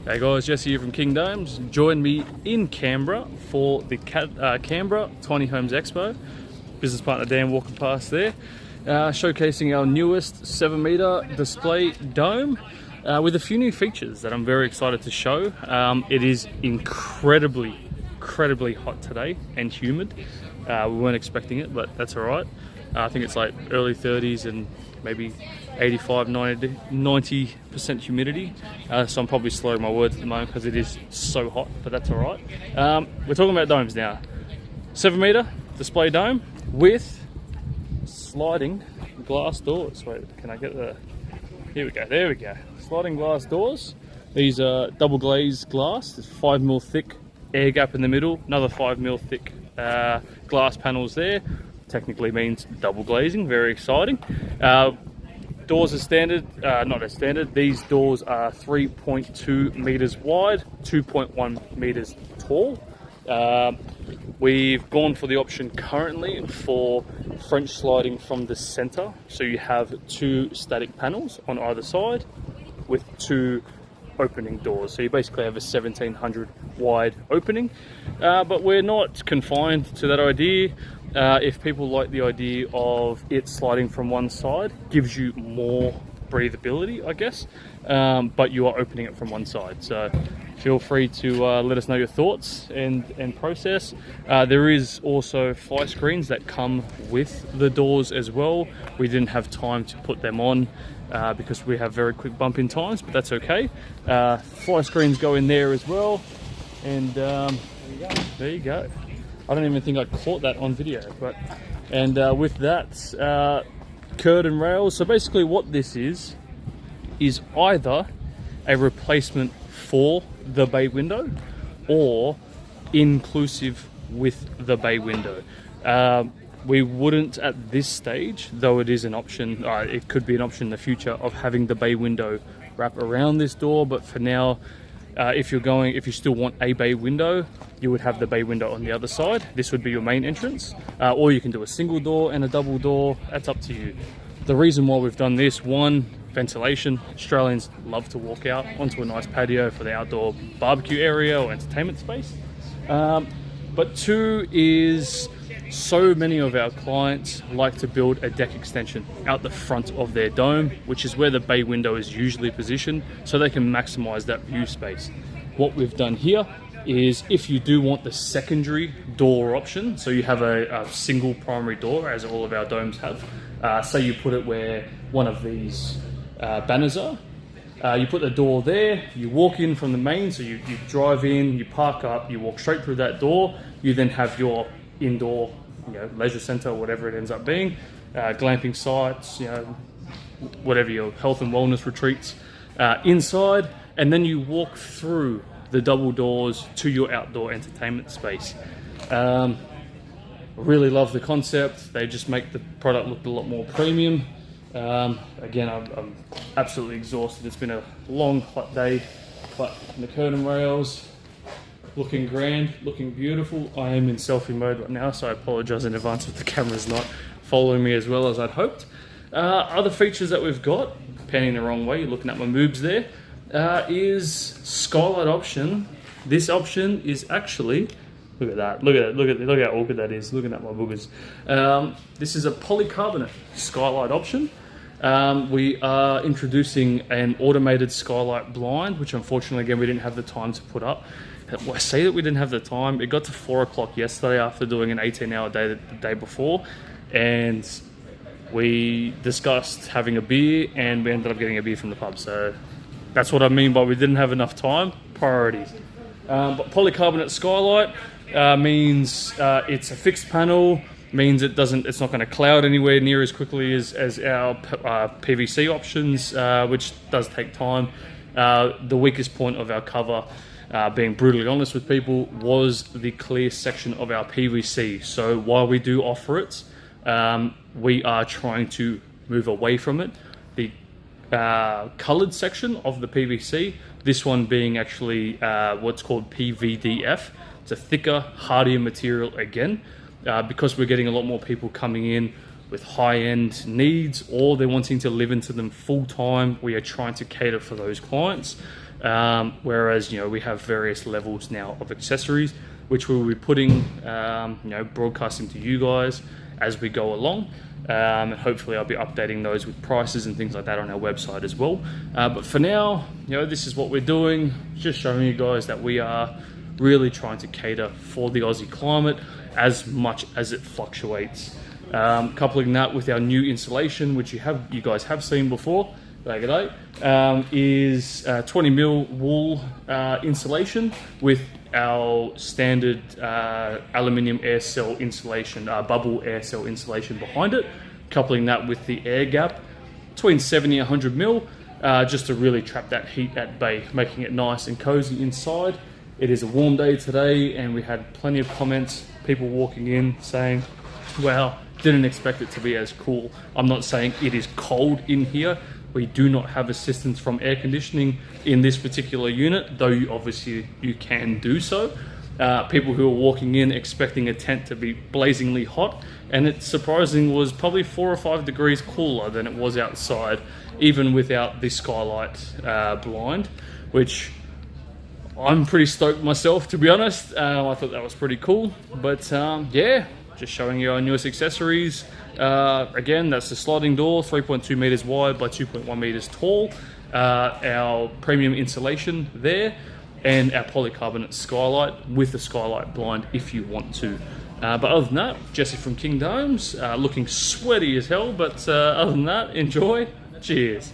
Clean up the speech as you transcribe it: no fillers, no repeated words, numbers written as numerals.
Hey guys, Jesse here from King Domes. Join me in Canberra for the Canberra Tiny Homes Expo. Business partner Dan walking past there, showcasing our newest 7-meter display dome with a few new features that I'm very excited to show. It is incredibly hot today and humid. We weren't expecting it, but that's all right. I think it's like early 30s and maybe 85, 90% humidity. So I'm probably slurring my words at the moment because it is so hot, but that's all right. We're talking about domes now. 7-meter display dome with sliding glass doors. Wait, can I get the... Here we go, there we go. Sliding glass doors. These are double-glazed glass. There's 5mm thick air gap in the middle, another 5mm thick glass panels there. Technically means double glazing, very exciting. Doors are standard, not as standard. These doors are 3.2 meters wide, 2.1 meters tall. We've gone for the option currently for French sliding from the center. So you have 2 static panels on either side with 2 opening doors. So you basically have a 1700 wide opening, but we're not confined to that idea. If people like the idea of it sliding from one side, gives you more breathability, I guess, but you are opening it from one side. So feel free to let us know your thoughts and process. There is also fly screens that come with the doors as well. We didn't have time to put them on because we have very quick bump in times, but that's okay. Fly screens go in there as well, and there you go. I don't even think I caught that on video, but with that, curtain rails. So basically what this is either a replacement for the bay window or inclusive with the bay window. We wouldn't at this stage, though it is an option, it could be an option in the future of having the bay window wrap around this door, but for now, if you still want a bay window, you would have the bay window on the other side. This would be your main entrance, or you can do a single door and a double door. That's up to you. The reason why we've done this, one, ventilation. Australians love to walk out onto a nice patio for the outdoor barbecue area or entertainment space. But 2 is so many of our clients like to build a deck extension out the front of their dome, which is where the bay window is usually positioned, so they can maximize that view space. What we've done here is, if you do want the secondary door option, so you have a single primary door, as all of our domes have, say you put it where one of these banners are, you put the door there, you walk in from the main, so you drive in, you park up, you walk straight through that door, you then have your indoor, leisure center, or whatever it ends up being, glamping sites, whatever your health and wellness retreats, inside, and then you walk through the double doors to your outdoor entertainment space. Really love the concept. They just make the product look a lot more premium. Again, I'm absolutely exhausted. It's been a long, hot day, but the curtain rails, looking grand, looking beautiful. I am in selfie mode right now, so I apologize in advance if the camera's not following me as well as I'd hoped. Other features that we've got, panning the wrong way, you're looking at my moobs there, is skylight option. This option is actually, look at that, look how awkward that is, looking at my boogers. This is a polycarbonate skylight option. We are introducing an automated skylight blind, which unfortunately, again, we didn't have the time to put up. I say that we didn't have the time. It got to 4 o'clock yesterday after doing an 18-hour day the day before, and we discussed having a beer, and we ended up getting a beer from the pub. So that's what I mean by we didn't have enough time. Priorities. But polycarbonate skylight means it's a fixed panel. Means it's not going to cloud anywhere near as quickly as our PVC options, which does take time. The weakest point of our cover, being brutally honest with people, was the clear section of our PVC. So while we do offer it, we are trying to move away from it. The coloured section of the PVC, this one being actually what's called PVDF. It's a thicker, hardier material again, because we're getting a lot more people coming in with high-end needs, or they're wanting to live into them full-time. We are trying to cater for those clients. Whereas, you know, we have various levels now of accessories, which we'll be putting, you know, broadcasting to you guys as we go along. And hopefully I'll be updating those with prices and things like that on our website as well. But for now, you know, this is what we're doing, just showing you guys that we are really trying to cater for the Aussie climate as much as it fluctuates. Coupling that with our new installation, which you guys have seen before, is 20 mil wool insulation with our standard aluminium air cell insulation, bubble air cell insulation behind it. Coupling that with the air gap between 70 and 100 mil, just to really trap that heat at bay, making it nice and cozy inside. It is a warm day today, and we had plenty of comments, people walking in saying, wow, didn't expect it to be as cool. I'm not saying it is cold in here. We do not have assistance from air conditioning in this particular unit, though obviously you can do so. People who are walking in expecting a tent to be blazingly hot, and it surprisingly was probably 4 or 5 degrees cooler than it was outside, even without the skylight blind, which I'm pretty stoked myself, to be honest. I thought that was pretty cool. But yeah, just showing you our newest accessories. Again, that's the sliding door, 3.2 meters wide by 2.1 meters tall. Our premium insulation there, and our polycarbonate skylight with the skylight blind if you want to. But other than that, Jesse from King Domes, looking sweaty as hell, but other than that, enjoy. Cheers.